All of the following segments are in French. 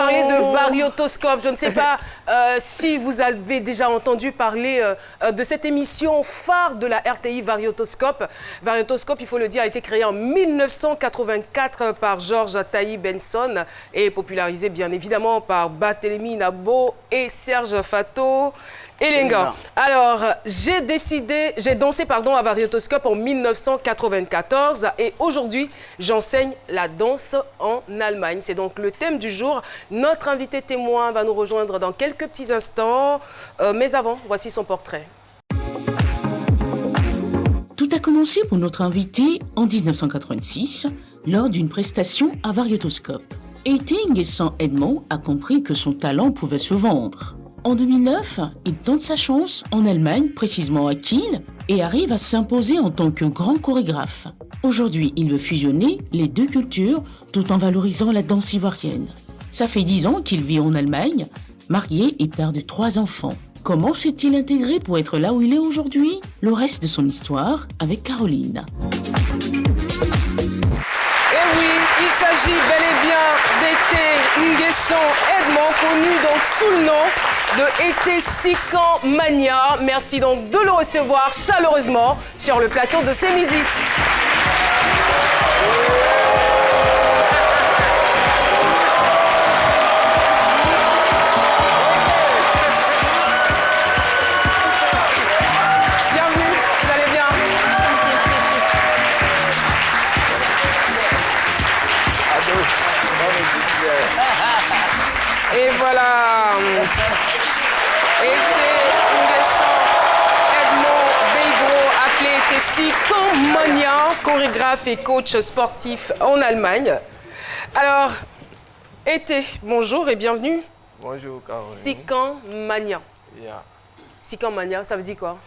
parler de variotoscope. Je ne sais pas si vous avez déjà entendu parler de cette émission phare de la RTI, Variotoscope. Variotoscope, il faut le dire, a été créé en 1984 par Georges Taï Benson et popularisé bien évidemment par Barthélémy Nabo et Serge Fato. Elenga. Alors, j'ai dansé à Variotoscope en 1994 et aujourd'hui, j'enseigne la danse en Allemagne. C'est donc le thème du jour. Notre invité témoin va nous rejoindre dans quelques petits instants. Mais avant, voici son portrait. Tout a commencé pour notre invité en 1986 lors d'une prestation à Variotoscope. Ete Nguessan Edmond a compris que son talent pouvait se vendre. En 2009, il tente sa chance en Allemagne, précisément à Kiel, et arrive à s'imposer en tant que grand chorégraphe. Aujourd'hui, il veut fusionner les deux cultures tout en valorisant la danse ivoirienne. Ça fait 10 ans qu'il vit en Allemagne, marié et père de 3 enfants. Comment s'est-il intégré pour être là où il est aujourd'hui? Le reste de son histoire avec Caroline. Et oui, il s'agit bel et bien d'Ete Nguessan Edmond, connu donc sous le nom de Ete Sikan Mania. Merci donc de le recevoir chaleureusement sur le plateau de C'est Midi. Bienvenue, vous allez bien? Et voilà. Ete Nguessan Edmond Beigro, appelé Ete Sikan Mania, chorégraphe et coach sportif en Allemagne. Alors, Ete, bonjour et bienvenue. Bonjour, Caroline. Sikan Mania. Yeah. Sikan Mania, ça veut dire quoi?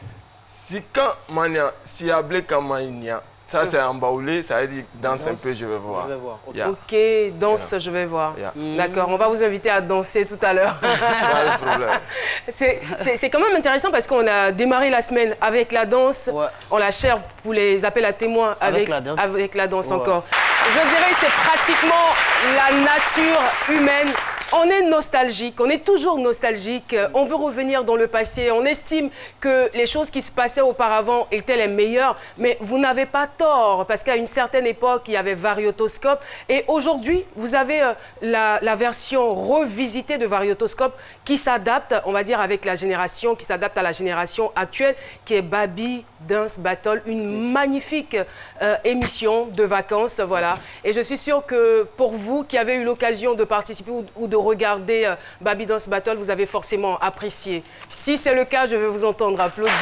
Sikan Mania, Siablé Kamania. Ça, c'est en baoulé, ça veut dire danse un peu, je vais voir. Je vais voir. Yeah. Ok, danse, je vais voir. Yeah. D'accord, on va vous inviter à danser tout à l'heure. Pas de problème. C'est quand même intéressant parce qu'on a démarré la semaine avec la danse. Ouais. On la chair pour les appels à témoins Avec la danse. avec la danse Ouais. encore. Je dirais que c'est pratiquement la nature humaine. On est nostalgique, on est toujours nostalgique, on veut revenir dans le passé, on estime que les choses qui se passaient auparavant étaient les meilleures, mais vous n'avez pas tort, parce qu'à une certaine époque, il y avait Variotoscope, et aujourd'hui, vous avez la version revisitée de Variotoscope qui s'adapte, on va dire, avec la génération, qui s'adapte à la génération actuelle, qui est Baby Dance Battle, une magnifique émission de vacances, voilà. Et je suis sûre que pour vous qui avez eu l'occasion de participer ou de regarder Baby Dance Battle, vous avez forcément apprécié. Si c'est le cas, je vais vous entendre applaudir.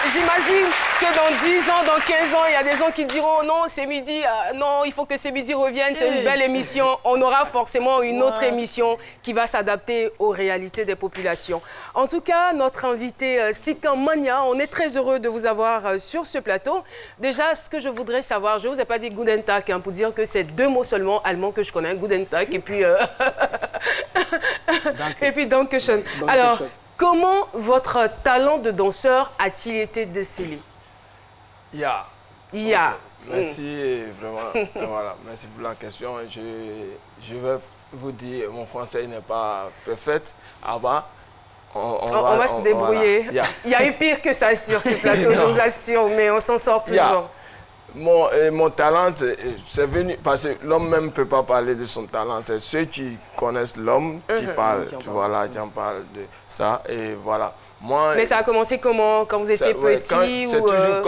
J'imagine que dans 10 ans, dans 15 ans, il y a des gens qui diront non, C'est Midi, non, il faut que C'est Midi revienne, c'est une belle émission. On aura forcément une autre émission qui va s'adapter aux réalités des populations. En tout cas, notre invité Sikan Mania, on est très heureux de vous avoir sur ce plateau. Déjà, ce que je voudrais savoir, je ne vous ai pas dit Guten Tag, hein, pour dire que c'est 2 mots seulement allemands que je connais, Guten Tag et puis et puis Dankeschön. Alors, comment votre talent de danseur a-t-il été décelé? Yeah. Yeah. Okay. Merci, vraiment. Voilà, merci pour la question. Je vais vous dire, mon français n'est pas parfait. Avant, on va se débrouiller. Voilà. Yeah. Il y a eu pire que ça sur ce plateau, je vous assure, mais on s'en sort toujours. Yeah. Mon talent, c'est venu parce que l'homme même ne peut pas parler de son talent. C'est ceux qui connaissent l'homme qui parlent. Voilà, j'en parle de ça. Et voilà. Moi, mais ça a commencé comment? Quand vous étiez petit? C'est toujours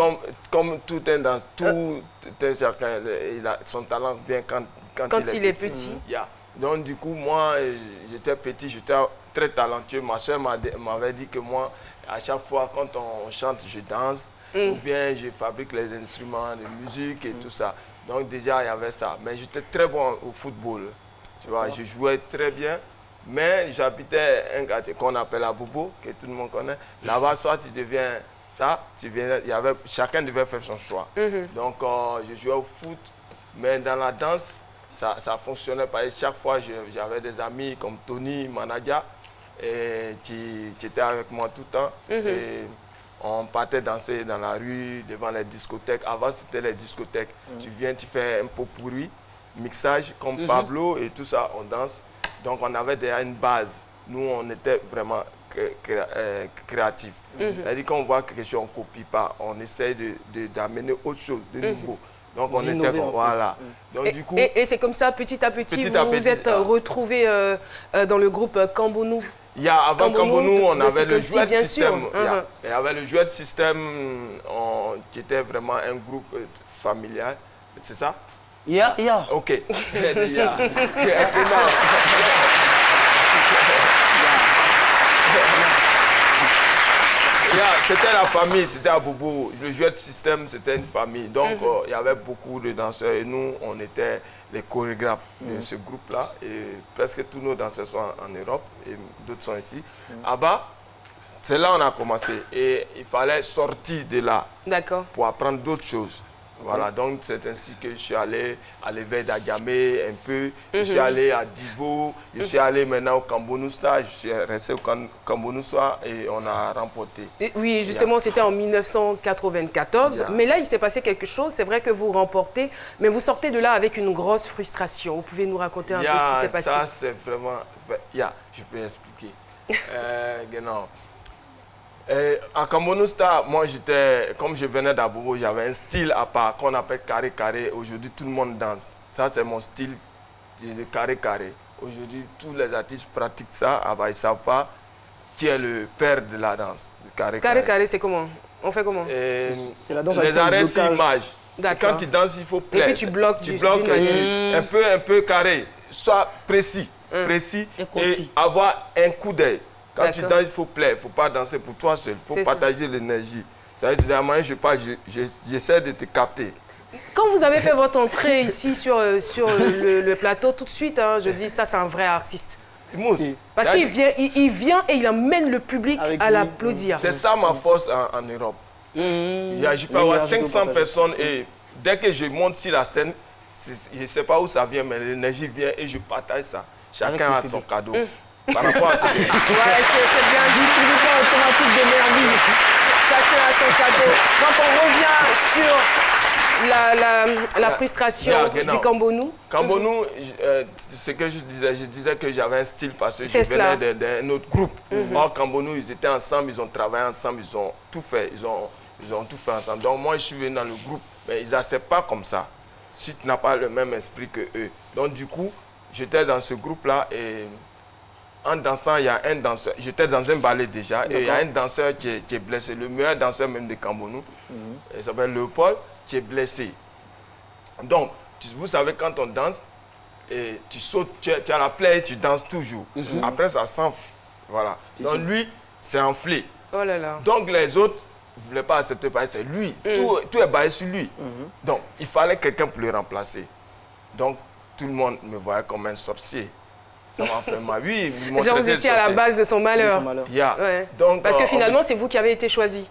comme tout un dans tout chacun. Son talent vient quand il est petit. Yeah. Donc, du coup, moi, j'étais petit, j'étais très talentueux. Ma soeur m'avait dit que moi, à chaque fois, quand on chante, je danse. Ou bien je fabrique les instruments de musique et tout ça. Donc déjà, il y avait ça. Mais j'étais très bon au football. Tu vois, je jouais très bien. Mais j'habitais un quartier qu'on appelle Abobo, que tout le monde connaît. Là-bas, soit tu deviens ça, chacun devait faire son choix. Donc je jouais au foot. Mais dans la danse, ça fonctionnait pas. Et chaque fois, j'avais des amis comme Tony, Manadia, et qui étaient avec moi tout le temps. Et On partait danser dans la rue, devant les discothèques. Avant, c'était les discothèques. Tu viens, tu fais un pot pourri, mixage comme Pablo et tout ça, on danse. Donc, on avait déjà une base. Nous, on était vraiment créatifs. C'est-à-dire qu'on voit quelque chose, on ne copie pas. On essaye d'amener autre chose, de nouveau. Donc, on était bon, voilà. Donc, du coup, et c'est comme ça, petit à petit, vous vous êtes retrouvés dans le groupe Kambonou. Avant Kambonou, on avait le Jouet System. Il y avait le Jouet System qui était vraiment un groupe familial. C'est ça? Yeah. OK. C'était la famille, c'était à Bobo. Le Jouet System, c'était une famille. Donc, il y avait beaucoup de danseurs et nous, on était les chorégraphes de ce groupe-là. Et presque tous nos danseurs sont en Europe et d'autres sont ici. Là-bas, c'est là qu'on a commencé. Et il fallait sortir de là pour apprendre d'autres choses. Voilà, donc c'est ainsi que je suis allé à l'éveil d'Agamé un peu, je suis allé à Divo, je suis allé maintenant au Kambonou Star, je suis resté au Kambonou Star et on a remporté. Oui, justement, c'était en 1994, mais là, il s'est passé quelque chose. C'est vrai que vous remportez, mais vous sortez de là avec une grosse frustration. Vous pouvez nous raconter un peu ce qui s'est passé? Ça, c'est vraiment... je peux expliquer. À Kambonou Star, moi, comme je venais d'Abobo, j'avais un style à part qu'on appelle carré-carré. Aujourd'hui, tout le monde danse. Ça, c'est mon style de carré-carré. Aujourd'hui, tous les artistes pratiquent ça. Ils ne savent pas qui est le père de la danse. Carré-carré, c'est comment? On fait comment? C'est la danse les arrêts sur image. Quand tu danses, il faut plaire. Et puis tu bloques. Un peu carré. Sois précis. Et avoir un coup d'œil. Quand tu danses, il faut plaire, il ne faut pas danser pour toi seul, il faut partager l'énergie. J'essaie de te capter. Quand vous avez fait votre entrée ici sur le plateau, tout de suite, je dis, ça c'est un vrai artiste. Parce qu'il vient et il amène le public à l'applaudir. C'est ça ma force en Europe. Je peux avoir 500 personnes et dès que je monte sur la scène, je ne sais pas où ça vient, mais l'énergie vient et je partage ça. Chacun a son cadeau. Par rapport à ça. C'est bien dit, automatique d'énergie. Chacun a son cadeau. Donc on revient sur la frustration du Kambonou. Kambonou, ce que je disais que j'avais un style parce que je venais d'un autre groupe. Or, Kambonou, ils étaient ensemble, ils ont travaillé ensemble, ils ont tout fait. Ils ont tout fait ensemble. Donc moi, je suis venu dans le groupe, mais ils n'acceptent pas comme ça. Si tu n'as pas le même esprit que eux. Donc du coup, j'étais dans ce groupe-là et... En dansant, il y a un danseur, j'étais dans un ballet déjà, et il y a un danseur qui est blessé, le meilleur danseur même de Kambonou, il s'appelle Léopold, qui est blessé. Donc, vous savez, quand on danse, et tu sautes, tu as la plaie et tu danses toujours. Après, ça s'enfle. Voilà. Donc, lui, c'est enflé. Oh là là. Donc, les autres ne voulaient pas accepter, c'est lui. Tout est basé sur lui. Donc, il fallait quelqu'un pour le remplacer. Donc, tout le monde me voyait comme un sorcier. Ça m'a fait mal. Oui, genre vous étiez à la base de son malheur. Donc, parce que finalement, c'est vous qui avez été choisi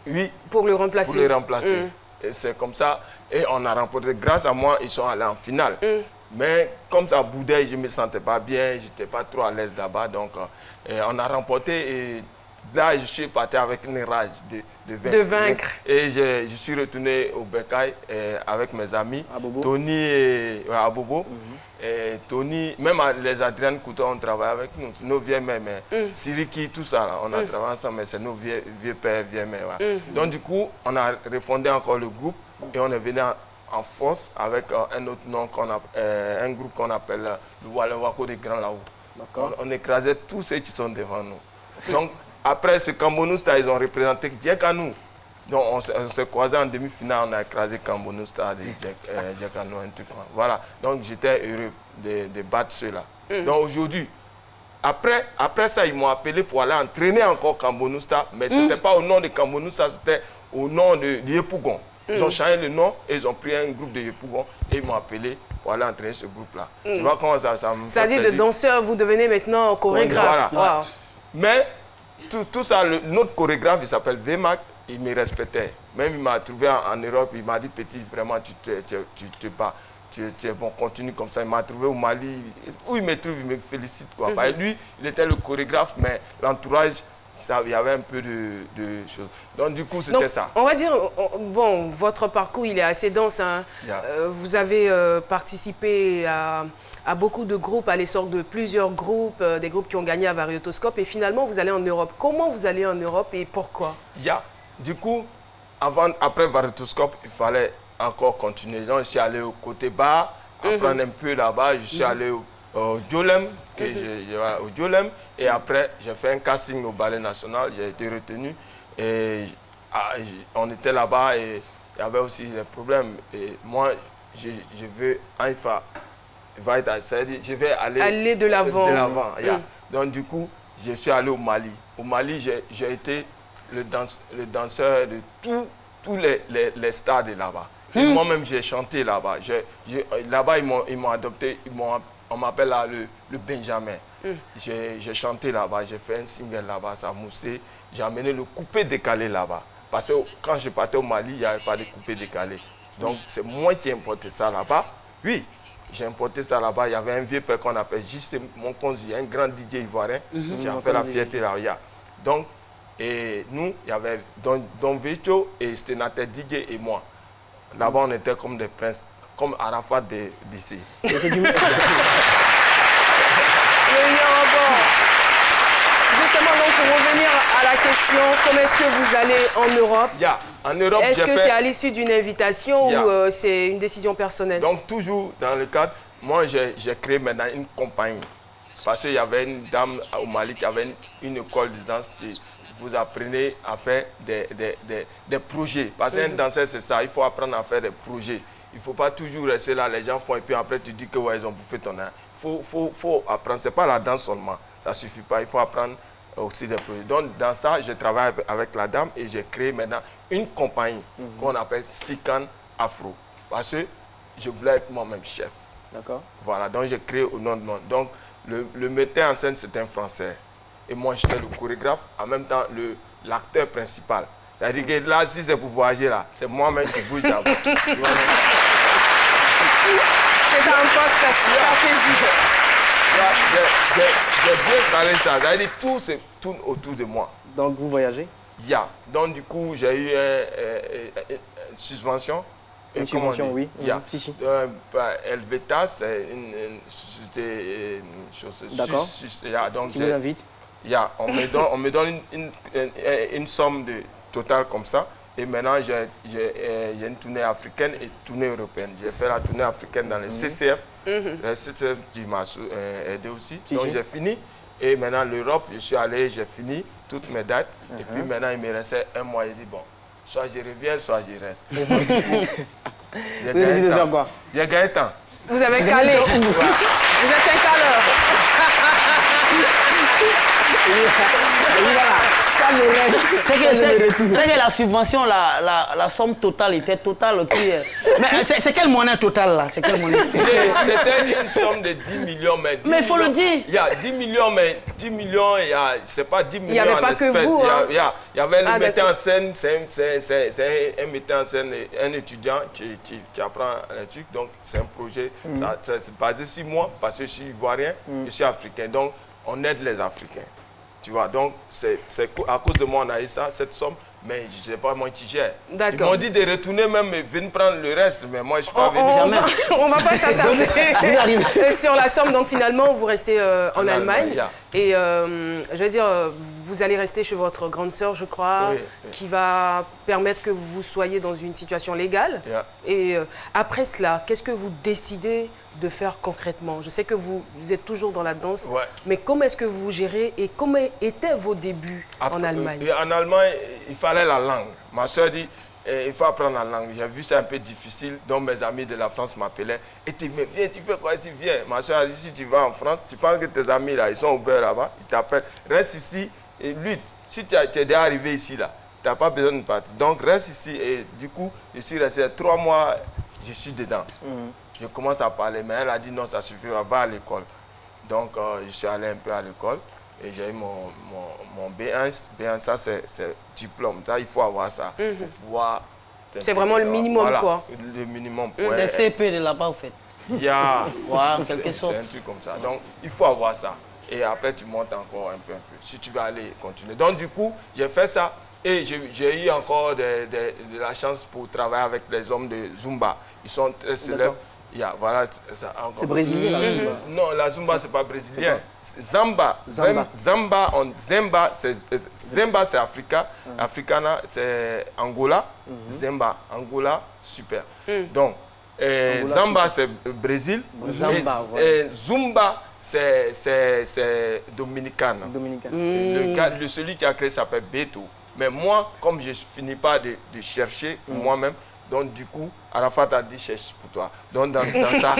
pour le remplacer. Pour le remplacer. Et c'est comme ça. Et on a remporté. Grâce à moi, ils sont allés en finale. Mais comme ça boudait, je ne me sentais pas bien. Je n'étais pas trop à l'aise là-bas. Donc, on a remporté. Et là, je suis parti avec une rage de vaincre. Et je suis retourné au Becaye avec mes amis. Tony et Abobo. Et Tony, même les Adrian Couteau, on travaille avec nous, nos vieux mères, Siriki, tout ça, là, on a travaillé ensemble, mais c'est nos vieux pères, vieux mères. Donc du coup, on a refondé encore le groupe et on est venu en force avec un autre nom, un groupe qu'on appelle le Walewako des Grands là-haut. On écrasait tous ceux qui sont devant nous. Donc après ce Kambonou Star, ils ont représenté Djekanou. Donc on s'est croisés en demi-finale, on a écrasé Kambonou Star de Djekanou, un truc. Voilà, donc j'étais heureux de battre ceux-là. Donc aujourd'hui, après ça, ils m'ont appelé pour aller entraîner encore Kambonou Star, mais ce n'était pas au nom de Kambonou Star, c'était au nom de Yepougon. Ils ont changé le nom et ils ont pris un groupe de Yepougon et ils m'ont appelé pour aller entraîner ce groupe-là. Tu vois comment ça me fait C'est-à-dire de danseur, vous devenez maintenant chorégraphe. Voilà. Wow. Mais tout ça, notre chorégraphe, il s'appelle Vmac. Il me respectait. Même il m'a trouvé en Europe, il m'a dit, petit, vraiment, tu te bats. Tu es bon, continue comme ça. Il m'a trouvé au Mali. Où il me trouve, il me félicite. Et lui, il était le chorégraphe, mais l'entourage il y avait un peu de choses. Donc, du coup, c'était ça. On va dire, bon, votre parcours, il est assez dense. Hein. Vous avez participé à beaucoup de groupes, à l'essor de plusieurs groupes, des groupes qui ont gagné à Varietoscope. Et finalement, vous allez en Europe. Comment vous allez en Europe et pourquoi? Du coup, après Varietoscope, il fallait encore continuer. Donc, je suis allé au côté bas, apprendre un peu là-bas. Je suis allé au Jolem, et après, j'ai fait un casting au Ballet National. J'ai été retenu. Et on était là-bas et il y avait aussi des problèmes. Et moi, je veux je vais aller de l'avant. Donc, du coup, je suis allé au Mali. Au Mali, j'ai été le danseur de tous les stars de là-bas. Moi-même, j'ai chanté là-bas. Là-bas, ils m'ont adopté. On m'appelle là le Benjamin. J'ai chanté là-bas. J'ai fait un single là-bas. Ça a moussé. J'ai amené le coupé décalé là-bas. Parce que quand je partais au Mali, il n'y avait pas de coupé décalé. Donc, c'est moi qui ai importé ça là-bas. Oui, j'ai importé ça là-bas. Il y avait un vieux père qu'on appelle juste mon conzi, un grand DJ ivoirien qui a fait la fierté là. Donc, et nous, il y avait Don Vito et Sénateur DJ et moi. Là-bas, on était comme des princes, comme Arafat d'ici. Le Yoruba. Justement, donc, pour revenir à la question, comment est-ce que vous allez en Europe? En Europe, est-ce que c'est à l'issue d'une invitation ou c'est une décision personnelle? Donc, toujours dans le cadre, moi, j'ai créé maintenant une compagnie. Parce qu'il y avait une dame au Mali qui avait une école de danse qui vous apprenez à faire des projets. Parce qu'un danseur, c'est ça, il faut apprendre à faire des projets. Il ne faut pas toujours rester là, les gens font et puis après tu dis que ouais, ils ont bouffé ton air. Il faut apprendre, ce n'est pas la danse seulement, ça ne suffit pas, il faut apprendre aussi des projets. Donc dans ça, je travaille avec la dame et j'ai créé maintenant une compagnie qu'on appelle Sikan Afro. Parce que je voulais être moi-même chef. D'accord. Voilà, donc j'ai créé au nom de moi. Donc le metteur en scène, c'est un Français. Et moi, j'étais le chorégraphe, en même temps l'acteur principal. C'est-à-dire que là, si c'est pour voyager, là, c'est moi-même qui bouge là-bas. C'est un poste stratégique. J'ai bien parlé ça. C'est-à-dire que tout se tourne autour de moi. Donc, vous voyagez? Donc, du coup, j'ai eu une subvention. Une subvention, oui. Helvetas, c'est une société D'accord. Donc, qui vous invite? On me donne une somme totale comme ça. Et maintenant, j'ai une tournée africaine et une tournée européenne. J'ai fait la tournée africaine dans les CCF. Le CCF qui m'a aidé aussi. Donc, j'ai fini. Et maintenant, l'Europe, je suis allé, j'ai fini toutes mes dates. Et puis maintenant, il me restait un mois. J'ai dit, bon, soit je reviens, soit je reste. Vous avez décidé de faire quoi? J'ai gagné temps. Vous avez calé. Vous êtes un caleur. C'est que la subvention, la somme totale était totale. Mais c'est quelle monnaie totale là? C'est quelle monnaie? C'était une somme de 10 millions. Mais il faut le dire. Il y a 10 millions, mais 10 millions, c'est pas 10 millions. Il n'y avait pas que vous. Il y avait le metteur en scène, c'est un metteur en scène, un étudiant qui apprend les trucs. Donc c'est un projet, c'est basé sur moi, parce que je suis ivoirien, je suis africain. Donc on aide les Africains. Tu vois, donc c'est à cause de moi on a eu ça, cette somme, mais je ne sais pas moi qui gère. Ils m'ont dit de retourner même et venir prendre le reste, mais moi je ne suis pas venu. On ne va pas s'attarder sur la somme, donc finalement vous restez en Allemagne. Et je veux dire, vous allez rester chez votre grande sœur, je crois, qui va permettre que vous soyez dans une situation légale. Et après cela, qu'est-ce que vous décidez de faire concrètement? Je sais que vous êtes toujours dans la danse, mais comment est-ce que vous gérez et comment étaient vos débuts en Allemagne? En Allemagne, il fallait la langue. Ma soeur dit, il faut apprendre la langue. J'ai vu ça un peu difficile, donc mes amis de la France m'appelaient. Et tu me viens, tu fais quoi ici? Viens. Ma soeur a dit, si tu vas en France, tu penses que tes amis là, ils sont au beurre là-bas, ils t'appellent. Reste ici et lutte. Si tu es déjà arrivé ici là, tu n'as pas besoin de partir. Donc reste ici et du coup, je suis resté 3 mois, je suis dedans. Je commence à parler, mais elle a dit non, ça suffit, va à l'école. Donc, je suis allé un peu à l'école et j'ai eu mon B1. B1, ça, c'est diplôme. Ça, il faut avoir ça pour pouvoir... C'est vraiment le minimum, quoi. Le minimum. C'est CP de là-bas, en fait. C'est quelque chose. C'est un truc comme ça. Donc, il faut avoir ça. et après tu montes encore un peu. Si tu veux aller continuer. Donc du coup, j'ai fait ça et j'ai eu encore de la chance pour travailler avec les hommes de Zumba. Ils sont très célèbres. Voilà, c'est brésilien la Zumba? Non, la Zumba c'est pas brésilien. Zamba, Zemba c'est Africa, Africana c'est Angola, Zemba, Angola, super. Donc, Zamba c'est Brésil, et Zumba c'est Dominicain. Celui qui a créé s'appelle Beto. Mais moi, comme je ne finis pas de chercher moi-même, donc du coup, Arafat a dit cherche pour toi. Donc dans ça...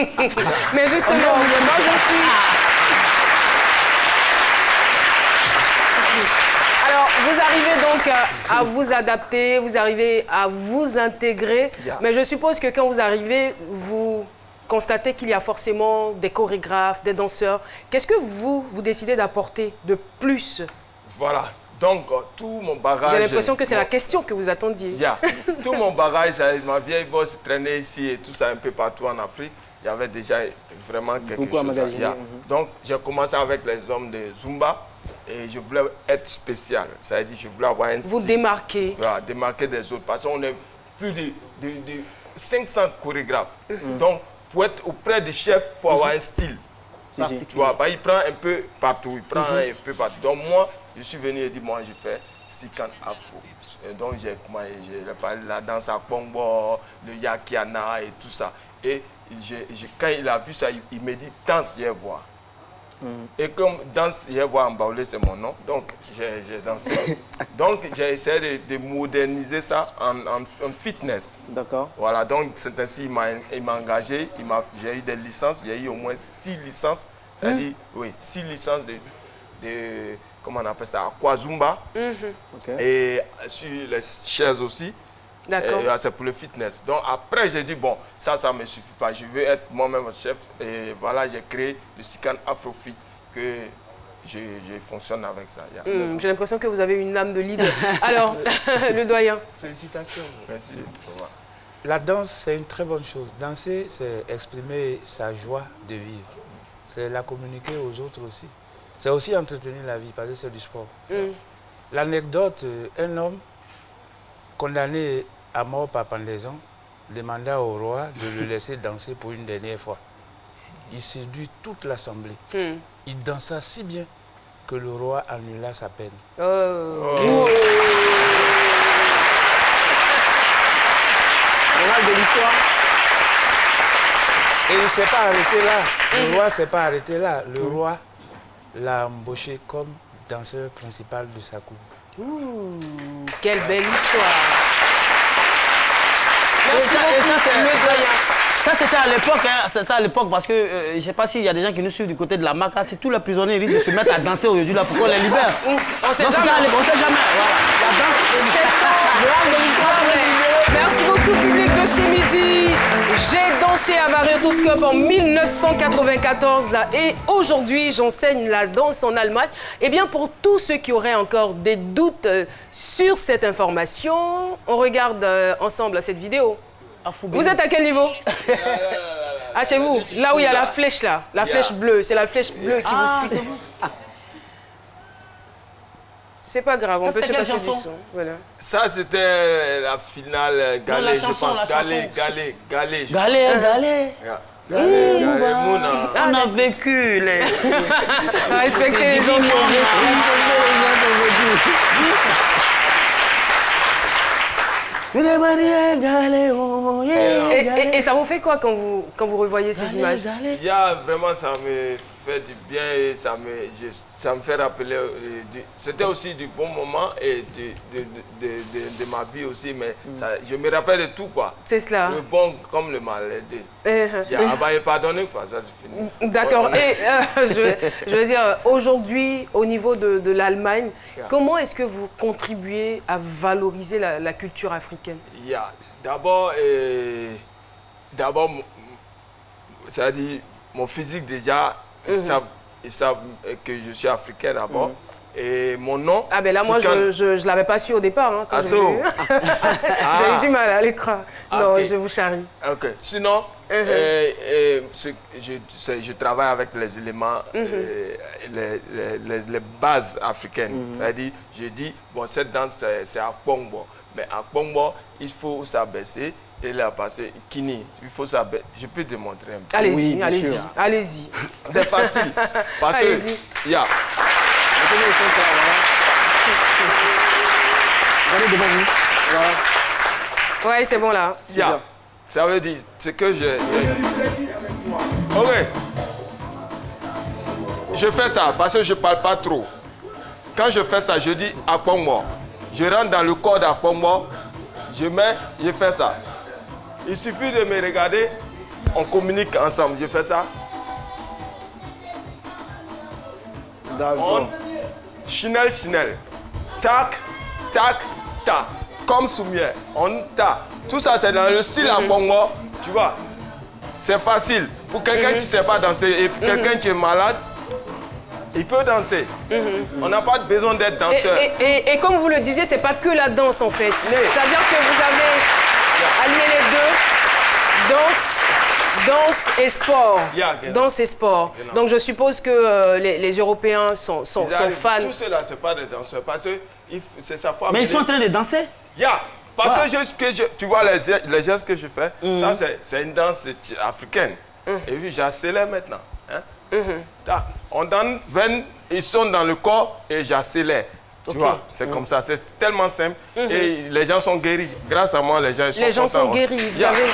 Mais justement, moi je suis... Alors, vous arrivez donc à vous adapter, vous arrivez à vous intégrer, mais je suppose que quand vous arrivez, vous constatez qu'il y a forcément des chorégraphes, des danseurs. Qu'est-ce que vous décidez d'apporter de plus? Voilà. Donc, tout mon bagage... J'ai l'impression que c'est la question que vous attendiez. Tout mon bagage, ma vieille bosse traînait ici et tout ça un peu partout en Afrique. J'avais déjà vraiment quelque chose. Donc, j'ai commencé avec les hommes de Zumba et je voulais être spécial. C'est-à-dire je voulais avoir un style. Vous démarquer. Voilà, démarquer des autres. Parce qu'on est plus de 500 chorégraphes. Donc, pour être auprès des chefs, il faut avoir un style. Tu vois, il prend un peu partout. Il prend un peu partout. Donc, moi, je suis venu et dit, moi, je fais Sikan Afro. Et donc, j'ai parlé de la danse à Congo, le Yakiana et tout ça. Et quand il a vu ça, il me dit, danse, viens voir. Et comme danse, viens voir en baoulé, c'est mon nom. Donc, j'ai dansé. Donc, j'ai essayé de moderniser ça en fitness. D'accord. Voilà, donc c'est ainsi il m'a engagé. J'ai eu des licences, j'ai eu au moins 6 licences. C'est-à-dire, oui, 6 licences de comment on appelle ça, Aquazumba. Et sur les chaises aussi. D'accord. C'est pour le fitness. Donc après, j'ai dit, bon, ça ne me suffit pas. Je veux être moi-même chef. Et voilà, j'ai créé le Sikan Afrofit que je fonctionne avec ça. J'ai l'impression que vous avez une âme de leader. Alors, le doyen. Félicitations. Merci. La danse, c'est une très bonne chose. Danser, c'est exprimer sa joie de vivre. C'est la communiquer aux autres aussi. C'est aussi entretenir la vie, parce que c'est du sport. L'anecdote, un homme condamné à mort par pendaison demanda au roi de le laisser danser pour une dernière fois. Il séduit toute l'assemblée. Il dansa si bien que le roi annula sa peine. Moral de l'histoire. Et il ne s'est pas arrêté là. Le roi ne s'est pas arrêté là. Le roi l'a embauché comme danseur principal de sa cour. Quelle belle histoire. Merci beaucoup, le doyen. Ça, c'était à l'époque, hein. C'est ça à l'époque, parce que je ne sais pas s'il y a des gens qui nous suivent du côté de la MACA. Si tous les prisonniers risquent de se mettre à danser aujourd'hui, là, pourquoi on les libère? On sait jamais. On sait jamais. Voilà. La danse, merci beaucoup, public de ce midi. J'ai dansé à Variotoscope en 1994 et aujourd'hui, j'enseigne la danse en Allemagne. Eh bien, pour tous ceux qui auraient encore des doutes sur cette information, on regarde ensemble cette vidéo. Vous êtes à quel niveau? Ah, c'est vous. Là où il y a la flèche, là. La flèche bleue. C'est la flèche bleue qui vous suit. C'est pas grave, on peut se passer du son. Voilà. Ça, c'était la finale Galé, je pense. Galé. On a vécu les... Respectez les gens qui ont vécu. Et ça vous fait quoi quand vous revoyez ces images? Vraiment, ça me fait du bien et ça me fait rappeler. C'était aussi du bon moment et de ma vie aussi, mais je me rappelle de tout, quoi. C'est cela. Le bon comme le mal. Pardonnez, ça c'est fini. D'accord. Et je veux dire, aujourd'hui, au niveau de l'Allemagne, comment est-ce que vous contribuez à valoriser la culture africaine? D'abord, c'est-à-dire mon physique déjà, ils savent que je suis africain d'abord. Et mon nom... Ah ben là, moi, je ne l'avais pas su au départ. Hein, quand j'ai eu du mal à l'écran. Non, je vous charrie. Ok. Sinon, je travaille avec les éléments, les bases africaines. C'est-à-dire, je dis, bon, cette danse, c'est à Pongbo. Mais à Pongbo, il faut s'abaisser. Et là, passer Kini, il faut s'abaisser. Je peux te montrer un peu. Allez-y, oui, allez-y, allez-y. C'est facile. Parce que, Regardez devant vous. Voilà. Ouais, c'est bon là. Ça veut dire, c'est que je... Ok. Je fais ça parce que je ne parle pas trop. Quand je fais ça, je dis Akpongmo. Je rentre dans le corps d'Akpongmo, je fais ça. Il suffit de me regarder, on communique ensemble. Je fais ça. D'accord. Chinel. Tac, tac, tac. Comme Soumier. On tac. Tout ça, c'est dans le style Akpongmo. Tu vois, c'est facile. Pour quelqu'un qui ne sait pas danser et quelqu'un qui est malade, il peut danser. On n'a pas besoin d'être danseur. Et comme vous le disiez, ce n'est pas que la danse en fait. C'est-à-dire que vous avez allié les deux, danse et sport. Danse et sport. Donc je suppose que les Européens sont fans. Tout cela, ce n'est pas des danseurs. Parce que c'est sa foi. Mais ils sont en train de danser. Parce que tu vois les gestes que je fais, ça c'est une danse africaine. Et puis j'accélère maintenant. Hein? On donne 20, ils sont dans le corps et j'accélère. Tu vois, c'est comme ça, c'est tellement simple. Et les gens sont guéris. Grâce à moi, les gens sont contents. Les gens sont guéris. Vous avez...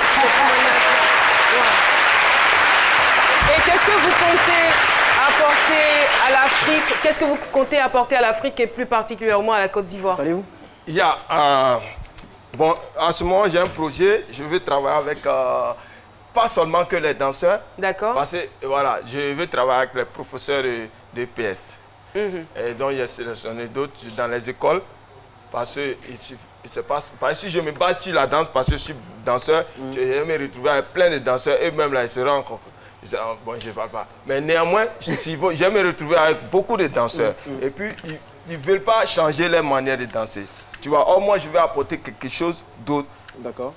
Et qu'est-ce que vous comptez apporter à l'Afrique? Qu'est-ce que vous comptez apporter à l'Afrique et plus particulièrement à la Côte d'Ivoire? Savez-vous? Bon, à ce moment, j'ai un projet. Je veux travailler avec pas seulement que les danseurs. D'accord. Parce que, voilà, je veux travailler avec les professeurs de PS. Et donc, il y a sélectionné d'autres dans les écoles. Parce que parce que si je me base sur la danse, parce que je suis danseur, je vais me retrouver avec plein de danseurs. Et même là, ils seront encore... Bon, je ne parle pas. Mais néanmoins, je vais me retrouver avec beaucoup de danseurs. Et puis, ils ne veulent pas changer leur manière de danser. Tu vois, or moi, je vais apporter quelque chose d'autre. D'accord.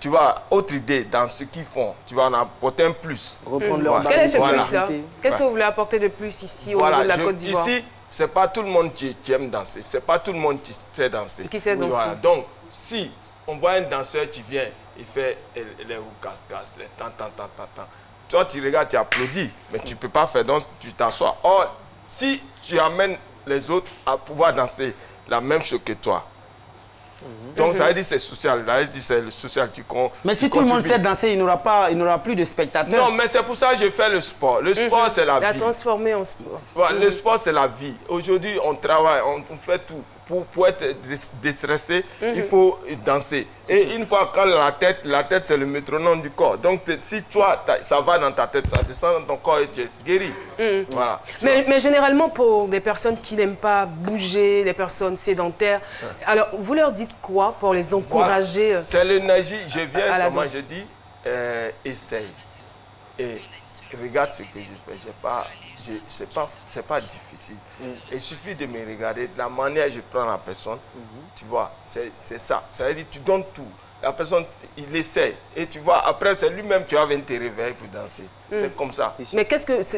Tu vois, autre idée dans ce qu'ils font. Tu vas en apporter un plus. Reprendre leur Quel est ce plus-là? Qu'est-ce que vous voulez apporter de plus ici, au niveau de la Côte d'Ivoire? Ici, ce n'est pas tout le monde qui aime danser. Ce n'est pas tout le monde qui sait danser. Qui sait danser. Voilà. Donc, si on voit un danseur qui vient, il fait les roues casse-casse, les tant. Toi, tu regardes, tu applaudis, mais tu ne peux pas faire danse, tu t'assois. Or, si tu amènes les autres à pouvoir danser la même chose que toi, donc ça veut dire que c'est social, ça veut dire que c'est le social. Mais si tout le monde sait danser, il n'aura plus de spectateurs. Non, mais c'est pour ça que je fais le sport. Le sport, c'est la vie. La transformer en sport. Voilà, le sport, c'est la vie. Aujourd'hui, on travaille, on fait tout. Pour être déstressé, il faut danser. Et une fois quand la tête c'est le métronome du corps. Donc si toi, ça va dans ta tête, ça descend dans ton corps et tu es guéri. Voilà. Mais généralement, pour des personnes qui n'aiment pas bouger, des personnes sédentaires, alors vous leur dites quoi pour les encourager? Voilà. C'est l'énergie. Je viens seulement, je dis, essaye. Et regarde ce que je fais. C'est pas difficile. Il suffit de me regarder, la manière dont je prends la personne, tu vois, c'est ça. Ça veut dire tu donnes tout. La personne, il essaie. Et tu vois, après, c'est lui-même qui va venir te réveiller pour danser. C'est comme ça. Mais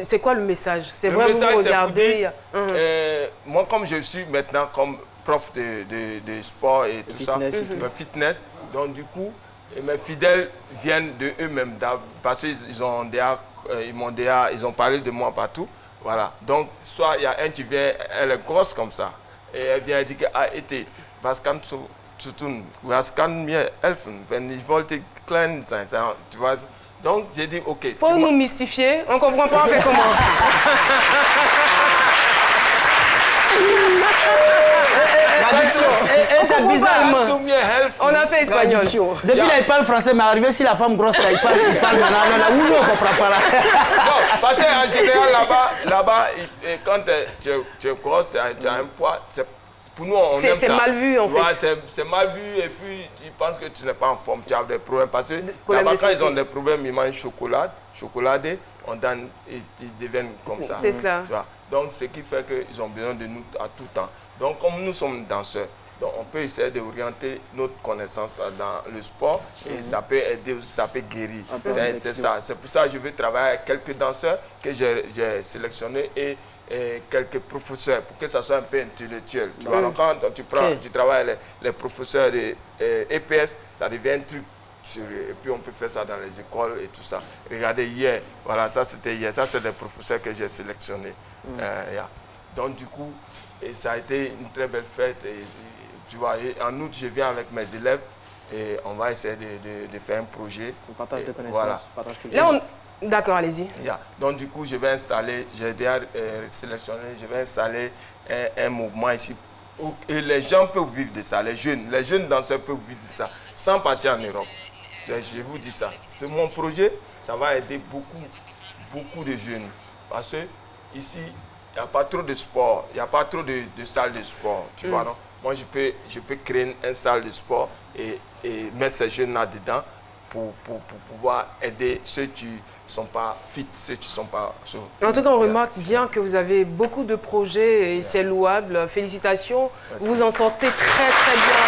c'est quoi le message? C'est vrai, vous regardez. Moi, comme je suis maintenant comme prof de sport et tout ça, de fitness, donc du coup, mes fidèles viennent de eux-mêmes parce qu'ils ont parlé de moi partout. Voilà. Donc, soit il y a un qui vient, elle est grosse comme ça. Et elle vient, elle dit que, was kannst du tun? Was kann mir helfen? Wenn ich wollte klein sein. Tu vois? Donc, j'ai dit, OK. Faut nous mystifier. On ne comprend pas, on fait comment? C'est bizarre. On a fait espagnol. Depuis là, il parle français, mais arrivé si la femme grosse, là, il parle maintenant. Où on ne comprend pas là? Non, parce qu'en général, là-bas, quand tu es grosse, tu as un poids, Pour nous, on aime ça. C'est mal vu, en fait. C'est mal vu et puis ils pensent que tu n'es pas en forme, tu as des problèmes. Parce que là-bas, quand ils ont des problèmes, ils mangent chocoladé, ils deviennent comme ça. C'est cela. Tu vois? Donc, ce qui fait qu'ils ont besoin de nous à tout temps. Donc, comme nous sommes danseurs, donc on peut essayer d'orienter notre connaissance dans le sport et ça peut aider aussi, ça peut guérir. C'est ça. C'est pour ça que je veux travailler avec quelques danseurs que j'ai sélectionnés et quelques professeurs pour que ça soit un peu intellectuel. Tu vois, donc quand tu travailles avec les professeurs de EPS, ça devient un truc. Et puis on peut faire ça dans les écoles et tout ça. Regardez hier, voilà, ça c'était hier, ça c'est des professeurs que j'ai sélectionnés. Donc du coup, ça a été une très belle fête. Et, tu vois, en août, je viens avec mes élèves et on va essayer de faire un projet. On partage de connaissances, voilà. partage culture. D'accord, allez-y. Donc du coup, je vais installer, j'ai déjà sélectionné, je vais installer un mouvement ici. Et les gens peuvent vivre de ça, les jeunes danseurs peuvent vivre de ça, sans partir en Europe. Je vous dis ça. C'est mon projet, ça va aider beaucoup de jeunes. Parce que ici, il n'y a pas trop de sport, il n'y a pas trop de salles de sport. Tu vois, non? Moi, je peux créer une salle de sport et mettre ces jeunes-là dedans pour pouvoir aider ceux qui ne sont pas fit, ceux qui ne sont pas... En tout cas, on remarque bien que vous avez beaucoup de projets et c'est louable. Félicitations. Merci. Vous en sortez très, très bien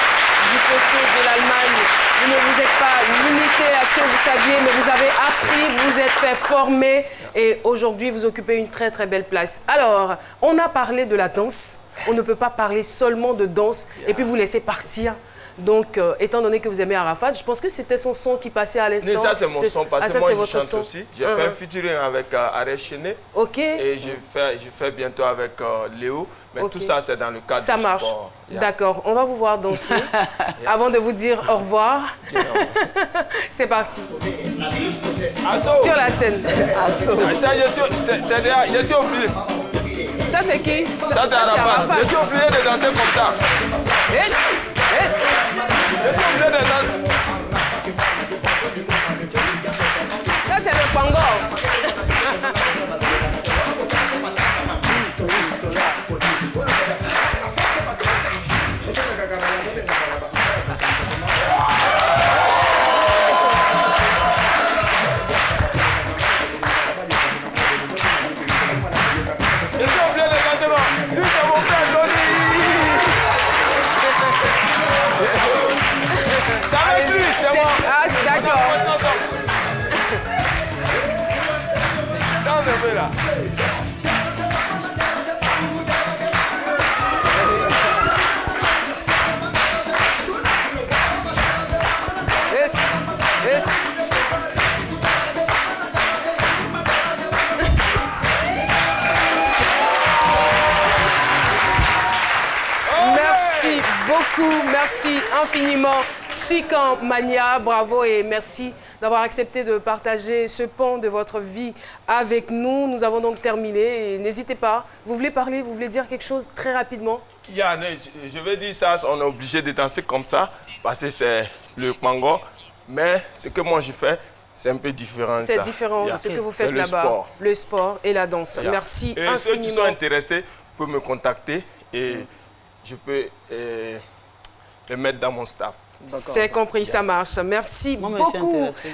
du côté de l'Allemagne. Vous ne vous êtes pas limité à ce que vous saviez, mais vous avez appris, vous vous êtes fait former et aujourd'hui, vous occupez une très, très belle place. Alors, on a parlé de la danse. On ne peut pas parler seulement de danse et puis vous laisser partir. Donc, étant donné que vous aimez Arafat, je pense que c'était son son qui passait à l'instant. Ça, c'est mon son, parce que moi, je chante son. aussi. J'ai fait un featuring avec Arès Chené. OK. Et je fais bientôt avec Léo. Mais tout ça, c'est dans le cadre du sport. Ça marche. D'accord. On va vous voir danser avant de vous dire au revoir. C'est parti. Sur la scène. Je suis obligé. Ça, c'est qui? Ça, c'est Arafat. Je suis obligé de danser comme ça. Yes. Yes. Je suis obligé de danser. Ça, c'est le Congo. Merci beaucoup, merci infiniment. Sikan Mania, bravo et merci d'avoir accepté de partager ce pan de votre vie avec nous. Nous avons donc terminé et n'hésitez pas. Vous voulez parler, vous voulez dire quelque chose très rapidement? Yann, je vais dire ça, on est obligé de danser comme ça parce que c'est le Congo. Mais ce que moi je fais, c'est un peu différent. C'est différent de ce que vous faites là-bas. Le sport et la danse. Merci infiniment. Et ceux qui sont intéressés peuvent me contacter et je peux le mettre dans mon staff. C'est compris, ça marche. Merci beaucoup.